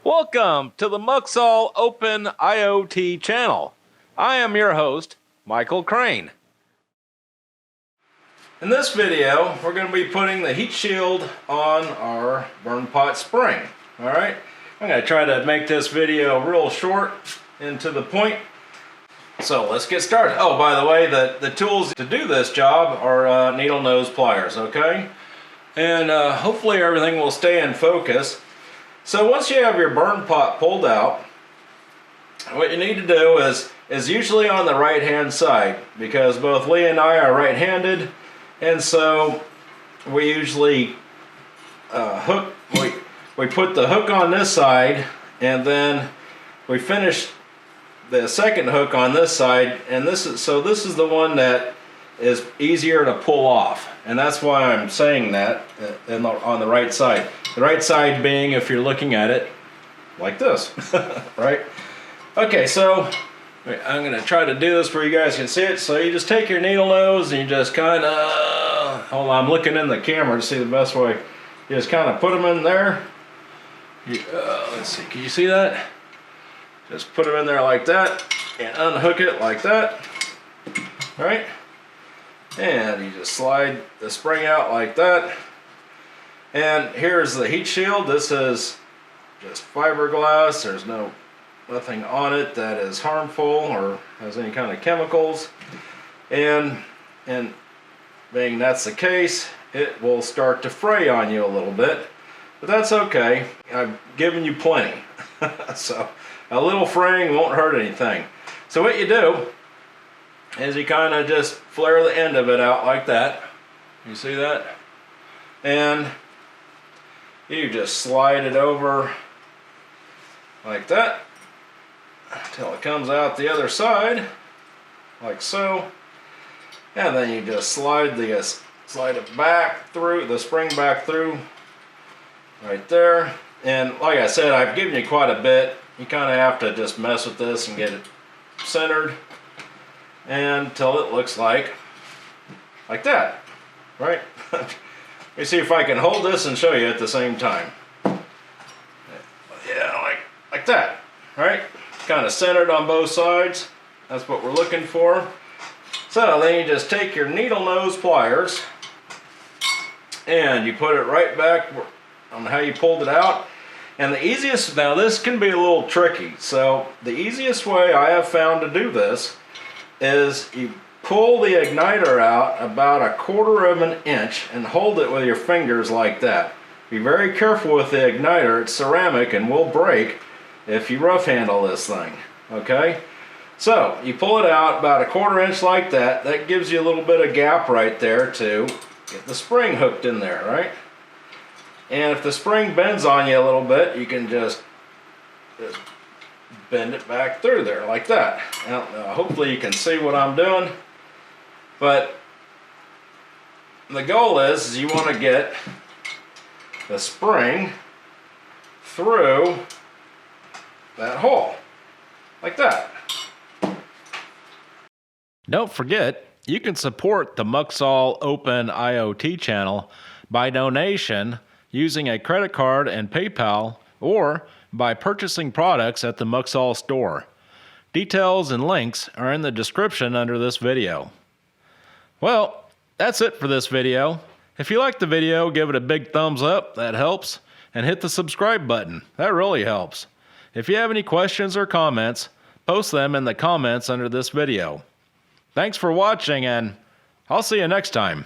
Welcome to the Muxall Open IoT channel. I am your host, Michael Crane. In this video, we're going to be putting the heat shield on our burn pot spring. Alright, I'm going to try to make this video real short and to the point. So let's get started. Oh, by the way, the tools to do this job are needle nose pliers, okay? And hopefully everything will stay in focus. So once you have your burn pot pulled out, what you need to do is usually on the right hand side, because both Lee and I are right-handed, and so we usually we put the hook on this side, and then we finish the second hook on this side, and this is the one that is easier to pull off, and that's why I'm saying that on the right side. The right side being if you're looking at it like this, right? Okay, so I'm going to try to do this where you guys can see it. So you just take your needle nose and you just kind of, hold on, I'm looking in the camera to see the best way. You just kind of put them in there. Let's see, can you see that? Just put them in there like that and unhook it like that, right? And you just slide the spring out like that. And here's the heat shield. This is just fiberglass. There's nothing on it that is harmful or has any kind of chemicals. And being that's the case, it will start to fray on you a little bit. But that's okay. I've given you plenty. So a little fraying won't hurt anything. So what you do is you kind of just flare the end of it out like that. You see that? And you just slide it over like that until it comes out the other side, like so. And then you just slide it back through, the spring back through right there. And like I said, I've given you quite a bit. You kind of have to just mess with this and get it centered until it looks like that, right? Let me see if I can hold this and show you at the same time. Yeah, like that, right? Kind of centered on both sides. That's what we're looking for. So then you just take your needle nose pliers and you put it right back on how you pulled it out. And the easiest, now this can be a little tricky, so the easiest way I have found to do this is you pull the igniter out about 1/4 of an inch and hold it with your fingers like that. Be very careful with the igniter. It's ceramic and will break if you rough handle this thing, okay? So you pull it out about 1/4 inch like that. That gives you a little bit of gap right there to get the spring hooked in there, right? And if the spring bends on you a little bit, you can just bend it back through there like that. Now, hopefully you can see what I'm doing, but the goal is you want to get the spring through that hole like that. Don't forget, you can support the Muxall Open IoT channel by donation using a credit card and PayPal, or by purchasing products at the Muxall store. Details and links are in the description under this video. Well, that's it for this video. If you liked the video, give it a big thumbs up, that helps, and hit the subscribe button, that really helps. If you have any questions or comments, post them in the comments under this video. Thanks for watching, and I'll see you next time.